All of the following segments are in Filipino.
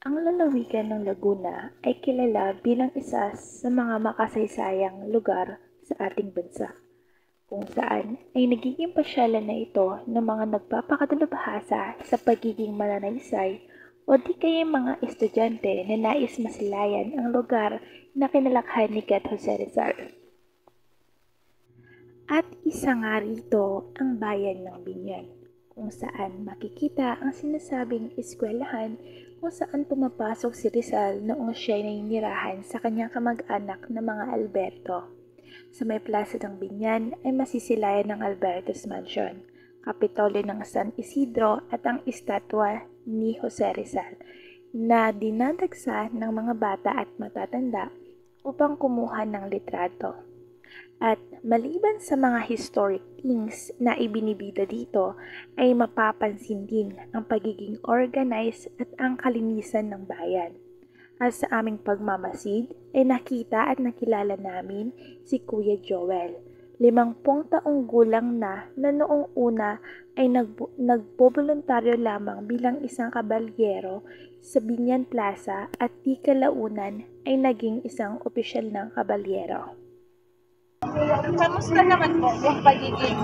Ang lalawigan ng Laguna ay kilala bilang isa sa mga makasaysayang lugar sa ating bansa, kung saan ay nagiging pasyalan na ito ng mga nagpapakadalubhasa sa pagiging mananaysay o di kaya mga estudyante na nais masilayan ang lugar na kinalakhan ni Gat Jose Rizal. At isa nga rito ang bayan ng Binyan, kung saan makikita ang sinasabing eskwelahan kung saan pumapasok si Rizal noong siya ay naninirahan sa kanyang kamag-anak na mga Alberto. Sa may plaza ng Binyan ay masisilayan ng Alberto's Mansion, Kapitolyo ng San Isidro at ang estatwa ni Jose Rizal na dinadagsa ng mga bata at matatanda upang kumuha ng litrato. At maliban sa mga historic things na ibinibida dito, ay mapapansin din ang pagiging organized at ang kalinisan ng bayan. At sa aming pagmamasid ay nakita at nakilala namin si Kuya Joel, 50 taong gulang na noong una ay nagboboluntaryo lamang bilang isang kabalyero sa Binyan Plaza at di kalaunan ay naging isang opisyal ng kabalyero. Kamusta naman po yung pagiging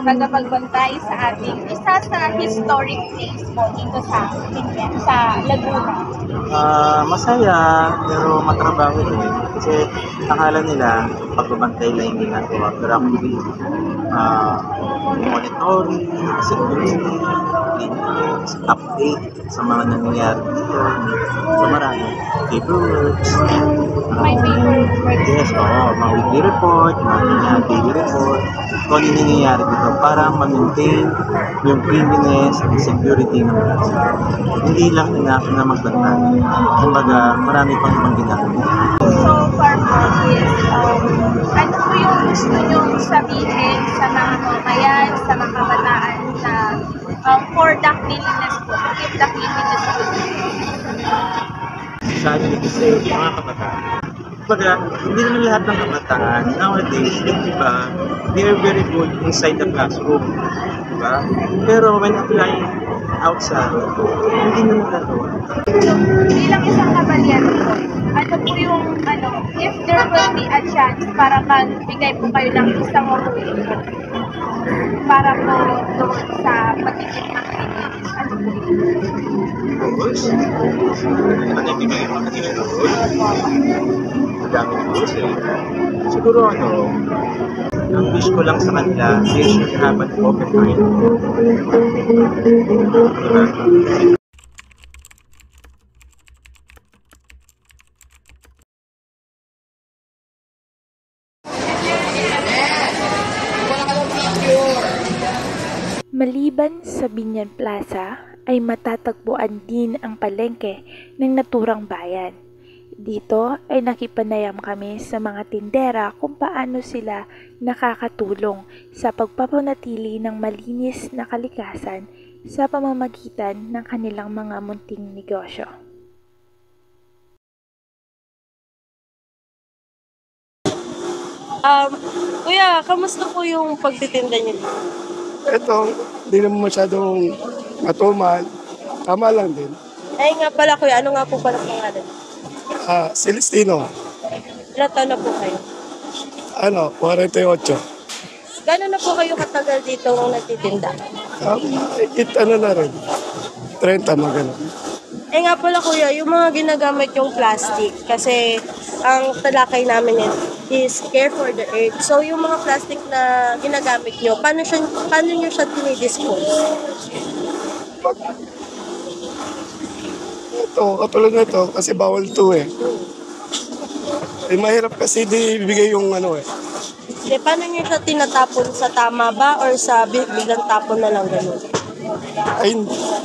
tagapagbantay sa ating isa sa historic place po dito sa Binyan, sa Laguna? Masaya, pero matrabaho din. Kasi akala nila pagbabantay lang yung ginagawa. Pero actually, monitoring, security, cleanliness, update sa mga nangyayari dito. So marami. Paperworks. May paperwork. Yes, mga weekly report, mga daily report. Kung ano yung nangyayari dito para ma-maintain yung cleanliness and security ng plaza. Hindi lang enough na magbantay. Kumbaga, marami pang ibang ginagawa. So far po is, ano po yung gusto nyong sabihin sa mga mamayan, sa mga kabataan na for the cleanliness po, to keep the cleanliness po? Sabi kasi mga kabataan. Kumbaga, hindi naman lahat ng kabataan nowadays, yung iba, they are very good inside the classroom. Diba? Pero when applying outside, hindi naman gagawa. So, bilang isang kabalyero po, ano po yung, if there will be a chance para magbigay po kayo ng isang rule para po doon sa pagiging activities, ano po yun? Rules? Ano yung bigay mo kanila ng rules? Madaming rules eh. Siguro ang wish ko lang sa kanila, they should have an open mind. Diba? Maliban sa Binyan Plaza ay matatagpuan din ang palengke ng naturang bayan. Dito ay nakipanayam kami sa mga tindera kung paano sila nakakatulong sa pagpapanatili ng malinis na kalikasan sa pamamagitan ng kanilang mga munting negosyo. Kuya, kamusta po yung pagtitinda niyo dito? Ito, hindi naman masyadong matumal. Tama lang din. Ay nga pala kuya, ano nga po pala pangalan? Celestino, Ilan taon na po kayo? 48. Gano'n na po kayo katagal dito nagtitinda? Na rin. 30 mga ganun. Eh nga pala kuya, yung mga ginagamit yung plastic kasi ang talakay namin is care for the earth. So yung mga plastic na ginagamit nyo, paano nyo siya tinidispose? Ito, katulad na ito, kasi bawal ito eh. Mahirap kasi di ibigay yung Paano nyo siya tinatapon sa tama ba or sa biglang tapon na lang gano'n? Ay,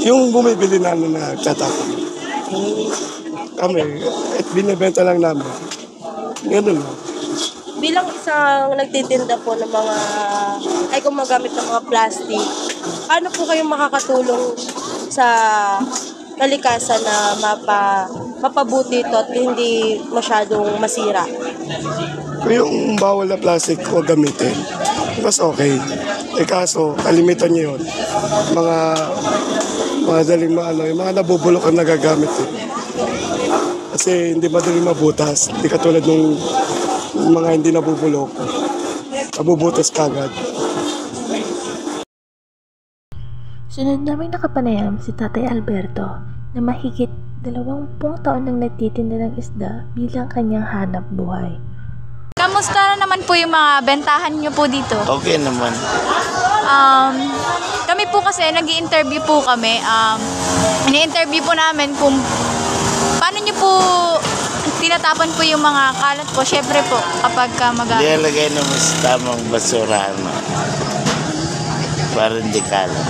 yung bumibili namin na tatapon. Kami, at binibenta lang namin. Ganun lang. Bilang isang nagtitinda po ng mga, ay gumagamit ng mga plastic, paano po kayo makakatulong sa kalikasan na mapabuti ito at hindi masyadong masira? Yung bawal na plastic, huwag gamitin. Mas okay. Kaso, kalimitan nyo yun. Mga madaling yung mga nabubulok ang nagagamit eh. Kasi hindi madaling mabutas. Hindi katulad ng mga hindi nabubulok. Nabubutas kagad. Sunod naming nakapanayam si Tatay Alberto na mahigit 20 taon nang nagtitinda ng isda bilang kanyang hanap buhay. Kamusta naman po yung mga bentahan nyo po dito? Okay naman. Kami po kasi, nag-i-interview po kami. Ini-interview po namin kung paano nyo po tinatapon po yung mga kalat po. Syempre po, kapag Nilalagay naman sa tamang basurahan para hindi kalat.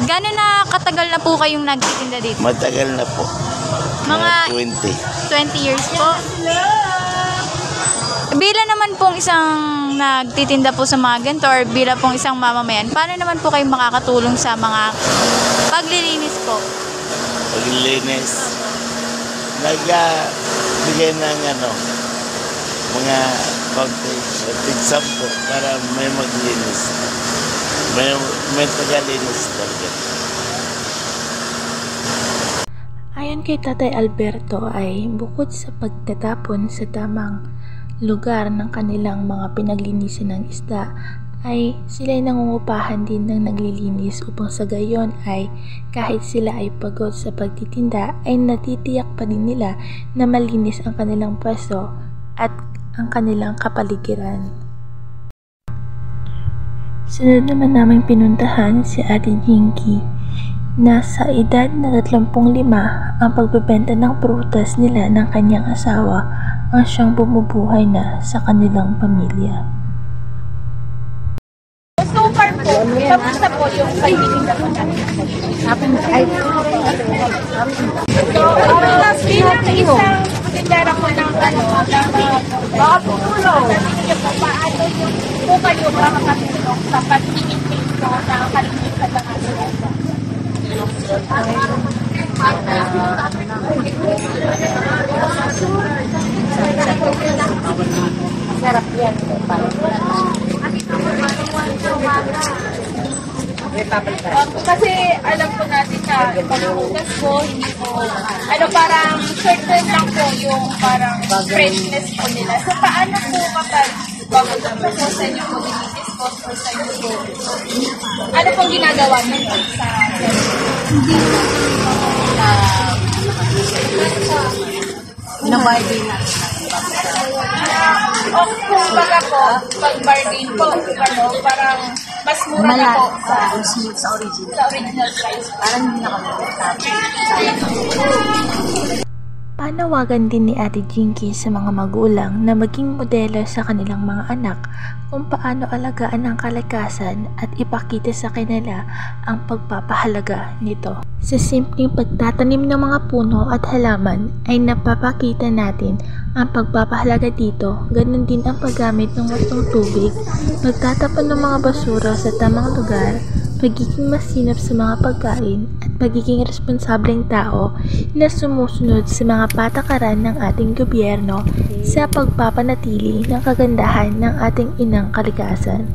Gano'n na katagal na po kayong nagtitinda dito? Matagal na po. Mga 20 years po. Bilang naman pong isang nagtitinda po sa mga ganito or bilang pong isang mamamayan, paano naman po kayo makakatulong sa mga paglilinis po? Paglilinis. Nagbigay ng mga tigsam po para may maglinis. May tagalinis talaga. Ayon kay Tatay Alberto ay bukod sa pagtatapon sa tamang lugar ng kanilang mga pinaglinisan ng isda ay sila'y nangungupahan din ng naglilinis upang sa gayon ay kahit sila ay pagod sa pagtitinda ay natitiyak pa din nila na malinis ang kanilang pwesto at ang kanilang kapaligiran. Sunod naman naming pinuntahan si Ate Jinky na sa edad na 35 ang pagbebenta ng prutas nila ng kanyang asawa ang siyang bumubuhay na sa kanilang pamilya. So far po, kamusta po yung pagtitinda po natin? Bilang isang tindera po ng baka po tulong. Paano po kayo makakatulong sa pag-i-maintain po na kalinisan ng ating sarap yan. Kasi alam po natin na pagbukas po, hindi po, parang certain lang po yung parang freshness po nila. So paano po kapag pagbukas po sa inyo po, binitis po sa inyo po, ano pong ginagawa nyo sa hindi na-bargain natin. O kung baga po, pag-bargain po, parang mas mura na po sa original price. Parang hindi na kami Panawagan din ni Ate Jinky sa mga magulang na maging modelo sa kanilang mga anak kung paano alagaan ang kalikasan at ipakita sa kanila ang pagpapahalaga nito. Sa simpleng pagtatanim ng mga puno at halaman ay napapakita natin ang pagpapahalaga dito. Ganun din ang paggamit ng wastong tubig, pagtatapon ng mga basura sa tamang lugar, pagiging masinop sa mga pagkain at pagiging responsableng tao na sumusunod sa mga patakaran ng ating gobyerno sa pagpapanatili ng kagandahan ng ating inang kalikasan.